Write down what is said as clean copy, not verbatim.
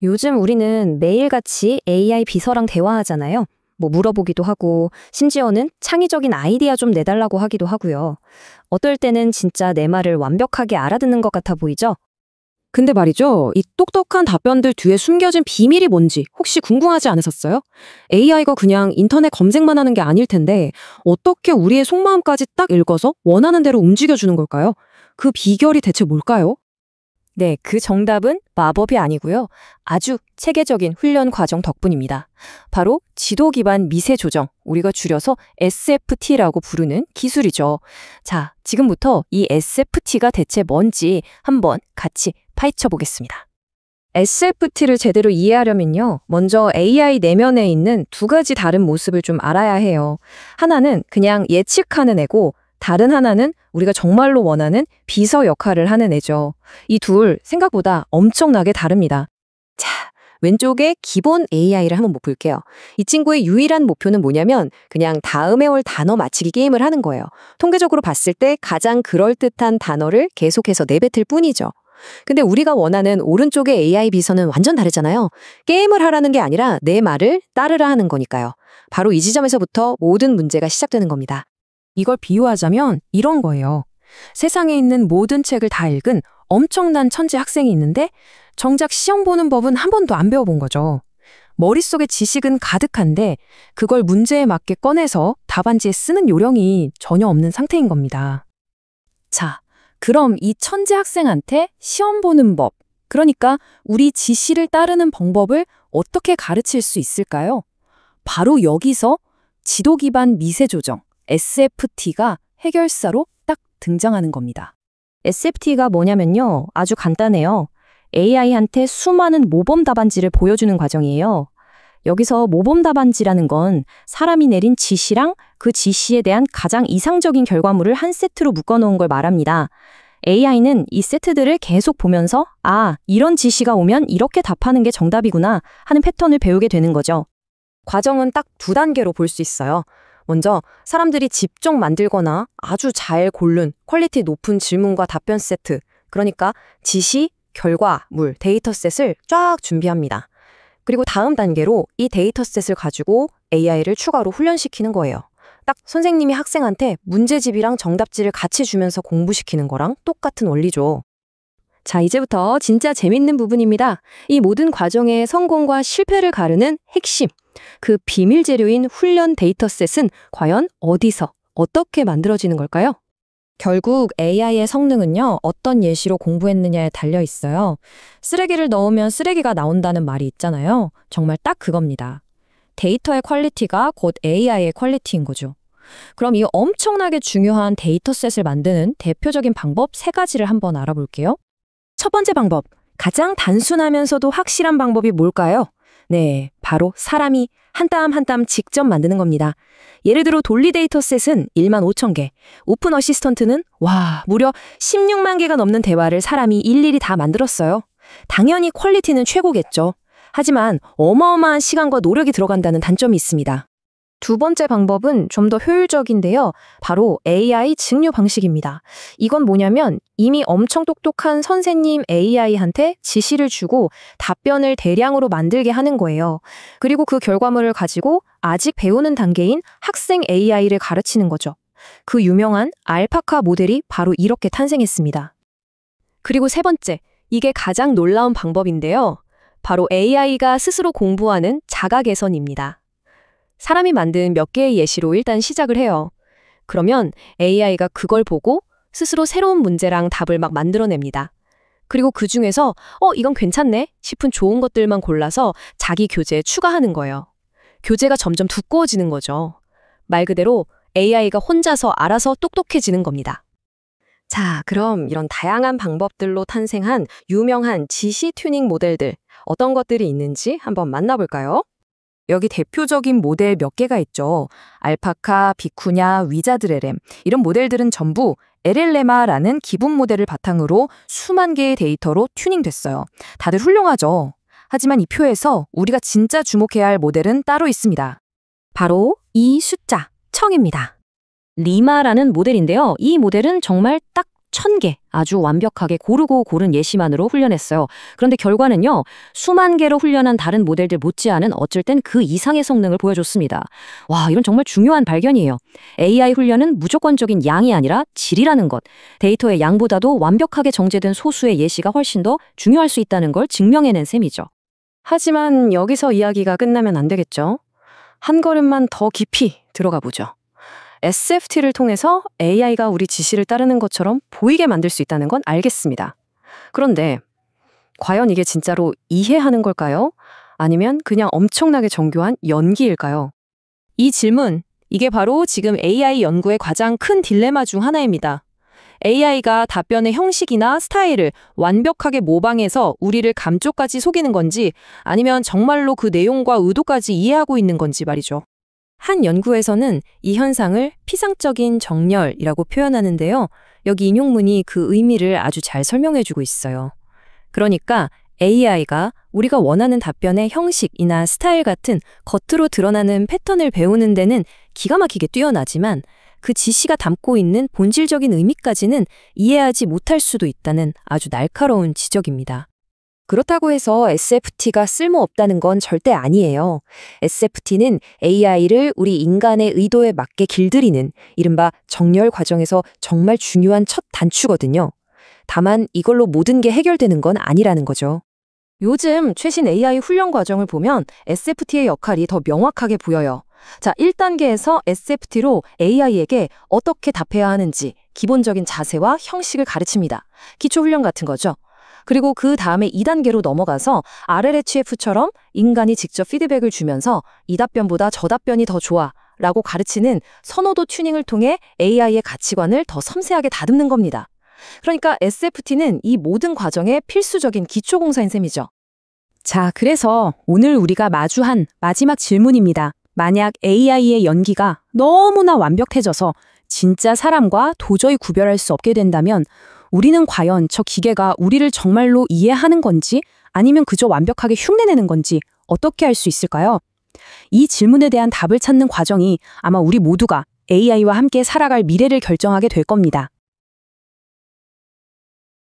요즘 우리는 매일같이 AI 비서랑 대화하잖아요. 뭐 물어보기도 하고, 심지어는 창의적인 아이디어 좀 내달라고 하기도 하고요. 어떨 때는 진짜 내 말을 완벽하게 알아듣는 것 같아 보이죠? 근데 말이죠, 이 똑똑한 답변들 뒤에 숨겨진 비밀이 뭔지 혹시 궁금하지 않으셨어요? AI가 그냥 인터넷 검색만 하는 게 아닐 텐데 어떻게 우리의 속마음까지 딱 읽어서 원하는 대로 움직여주는 걸까요? 그 비결이 대체 뭘까요? 네, 그 정답은 마법이 아니고요. 아주 체계적인 훈련 과정 덕분입니다. 바로 지도 기반 미세 조정, 우리가 줄여서 SFT라고 부르는 기술이죠. 자, 지금부터 이 SFT가 대체 뭔지 한번 같이 파헤쳐 보겠습니다. SFT를 제대로 이해하려면요. 먼저 AI 내면에 있는 두 가지 다른 모습을 좀 알아야 해요. 하나는 그냥 예측하는 애고, 다른 하나는 우리가 정말로 원하는 비서 역할을 하는 애죠. 이 둘 생각보다 엄청나게 다릅니다. 자, 왼쪽에 기본 AI를 한번 볼게요. 이 친구의 유일한 목표는 뭐냐면 그냥 다음에 올 단어 맞히기 게임을 하는 거예요. 통계적으로 봤을 때 가장 그럴듯한 단어를 계속해서 내뱉을 뿐이죠. 근데 우리가 원하는 오른쪽의 AI 비서는 완전 다르잖아요. 게임을 하라는 게 아니라 내 말을 따르라 하는 거니까요. 바로 이 지점에서부터 모든 문제가 시작되는 겁니다. 이걸 비유하자면 이런 거예요. 세상에 있는 모든 책을 다 읽은 엄청난 천재 학생이 있는데 정작 시험 보는 법은 한 번도 안 배워본 거죠. 머릿속에 지식은 가득한데 그걸 문제에 맞게 꺼내서 답안지에 쓰는 요령이 전혀 없는 상태인 겁니다. 자, 그럼 이 천재 학생한테 시험 보는 법, 그러니까 우리 지시를 따르는 방법을 어떻게 가르칠 수 있을까요? 바로 여기서 지도 기반 미세 조정, SFT가 해결사로 딱 등장하는 겁니다. SFT가 뭐냐면요. 아주 간단해요. AI한테 수많은 모범 답안지를 보여주는 과정이에요. 여기서 모범 답안지라는 건 사람이 내린 지시랑 그 지시에 대한 가장 이상적인 결과물을 한 세트로 묶어놓은 걸 말합니다. AI는 이 세트들을 계속 보면서 이런 지시가 오면 이렇게 답하는 게 정답이구나 하는 패턴을 배우게 되는 거죠. 과정은 딱 두 단계로 볼 수 있어요. 먼저 사람들이 직접 만들거나 아주 잘 고른 퀄리티 높은 질문과 답변 세트, 그러니까 지시, 결과, 물, 데이터셋을 쫙 준비합니다. 그리고 다음 단계로 이 데이터셋을 가지고 AI를 추가로 훈련시키는 거예요. 딱 선생님이 학생한테 문제집이랑 정답지를 같이 주면서 공부시키는 거랑 똑같은 원리죠. 자, 이제부터 진짜 재밌는 부분입니다. 이 모든 과정의 성공과 실패를 가르는 핵심. 그 비밀 재료인 훈련 데이터셋은 과연 어디서, 어떻게 만들어지는 걸까요? 결국 AI의 성능은요, 어떤 예시로 공부했느냐에 달려 있어요. 쓰레기를 넣으면 쓰레기가 나온다는 말이 있잖아요. 정말 딱 그겁니다. 데이터의 퀄리티가 곧 AI의 퀄리티인 거죠. 그럼 이 엄청나게 중요한 데이터셋을 만드는 대표적인 방법 세 가지를 한번 알아볼게요. 첫 번째 방법, 가장 단순하면서도 확실한 방법이 뭘까요? 네, 바로 사람이 한 땀 한 땀 직접 만드는 겁니다. 예를 들어 돌리 데이터셋은 1만 5천 개, 오픈 어시스턴트는 무려 16만 개가 넘는 대화를 사람이 일일이 다 만들었어요. 당연히 퀄리티는 최고겠죠. 하지만 어마어마한 시간과 노력이 들어간다는 단점이 있습니다. 두 번째 방법은 좀 더 효율적인데요. 바로 AI 증류 방식입니다. 이건 뭐냐면 이미 엄청 똑똑한 선생님 AI한테 지시를 주고 답변을 대량으로 만들게 하는 거예요. 그리고 그 결과물을 가지고 아직 배우는 단계인 학생 AI를 가르치는 거죠. 그 유명한 알파카 모델이 바로 이렇게 탄생했습니다. 그리고 세 번째, 이게 가장 놀라운 방법인데요. 바로 AI가 스스로 공부하는 자가 개선입니다. 사람이 만든 몇 개의 예시로 일단 시작을 해요. 그러면 AI가 그걸 보고 스스로 새로운 문제랑 답을 막 만들어냅니다. 그리고 그 중에서 이건 괜찮네 싶은 좋은 것들만 골라서 자기 교재에 추가하는 거예요. 교재가 점점 두꺼워지는 거죠. 말 그대로 AI가 혼자서 알아서 똑똑해지는 겁니다. 자, 그럼 이런 다양한 방법들로 탄생한 유명한 지시 튜닝 모델들, 어떤 것들이 있는지 한번 만나볼까요? 여기 대표적인 모델 몇 개가 있죠. 알파카, 비쿠냐, 위자드LM 이런 모델들은 전부 LLMA라는 기본 모델을 바탕으로 수만 개의 데이터로 튜닝됐어요. 다들 훌륭하죠. 하지만 이 표에서 우리가 진짜 주목해야 할 모델은 따로 있습니다. 바로 이 숫자, 청입니다. 리마라는 모델인데요. 이 모델은 정말 딱 1000개 아주 완벽하게 고르고 고른 예시만으로 훈련했어요. 그런데 결과는요, 수만 개로 훈련한 다른 모델들 못지않은 어쩔 땐 그 이상의 성능을 보여줬습니다. 와, 이건 정말 중요한 발견이에요. AI 훈련은 무조건적인 양이 아니라 질이라는 것. 데이터의 양보다도 완벽하게 정제된 소수의 예시가 훨씬 더 중요할 수 있다는 걸 증명해낸 셈이죠. 하지만 여기서 이야기가 끝나면 안 되겠죠? 한 걸음만 더 깊이 들어가 보죠. SFT를 통해서 AI가 우리 지시를 따르는 것처럼 보이게 만들 수 있다는 건 알겠습니다. 그런데 과연 이게 진짜로 이해하는 걸까요? 아니면 그냥 엄청나게 정교한 연기일까요? 이 질문, 이게 바로 지금 AI 연구의 가장 큰 딜레마 중 하나입니다. AI가 답변의 형식이나 스타일을 완벽하게 모방해서 우리를 감쪽같이 속이는 건지 아니면 정말로 그 내용과 의도까지 이해하고 있는 건지 말이죠. 한 연구에서는 이 현상을 피상적인 정렬이라고 표현하는데요. 여기 인용문이 그 의미를 아주 잘 설명해주고 있어요. 그러니까 AI가 우리가 원하는 답변의 형식이나 스타일 같은 겉으로 드러나는 패턴을 배우는 데는 기가 막히게 뛰어나지만 그 지시가 담고 있는 본질적인 의미까지는 이해하지 못할 수도 있다는 아주 날카로운 지적입니다. 그렇다고 해서 SFT가 쓸모없다는 건 절대 아니에요. SFT는 AI를 우리 인간의 의도에 맞게 길들이는 이른바 정렬 과정에서 정말 중요한 첫 단추거든요. 다만 이걸로 모든 게 해결되는 건 아니라는 거죠. 요즘 최신 AI 훈련 과정을 보면 SFT의 역할이 더 명확하게 보여요. 자, 1단계에서 SFT로 AI에게 어떻게 답해야 하는지 기본적인 자세와 형식을 가르칩니다. 기초 훈련 같은 거죠. 그리고 그 다음에 2단계로 넘어가서 RLHF처럼 인간이 직접 피드백을 주면서 이 답변보다 저 답변이 더 좋아 라고 가르치는 선호도 튜닝을 통해 AI의 가치관을 더 섬세하게 다듬는 겁니다. 그러니까 SFT는 이 모든 과정의 필수적인 기초공사인 셈이죠. 자, 그래서 오늘 우리가 마주한 마지막 질문입니다. 만약 AI의 연기가 너무나 완벽해져서 진짜 사람과 도저히 구별할 수 없게 된다면 우리는 과연 저 기계가 우리를 정말로 이해하는 건지 아니면 그저 완벽하게 흉내내는 건지 어떻게 알 수 있을까요? 이 질문에 대한 답을 찾는 과정이 아마 우리 모두가 AI와 함께 살아갈 미래를 결정하게 될 겁니다.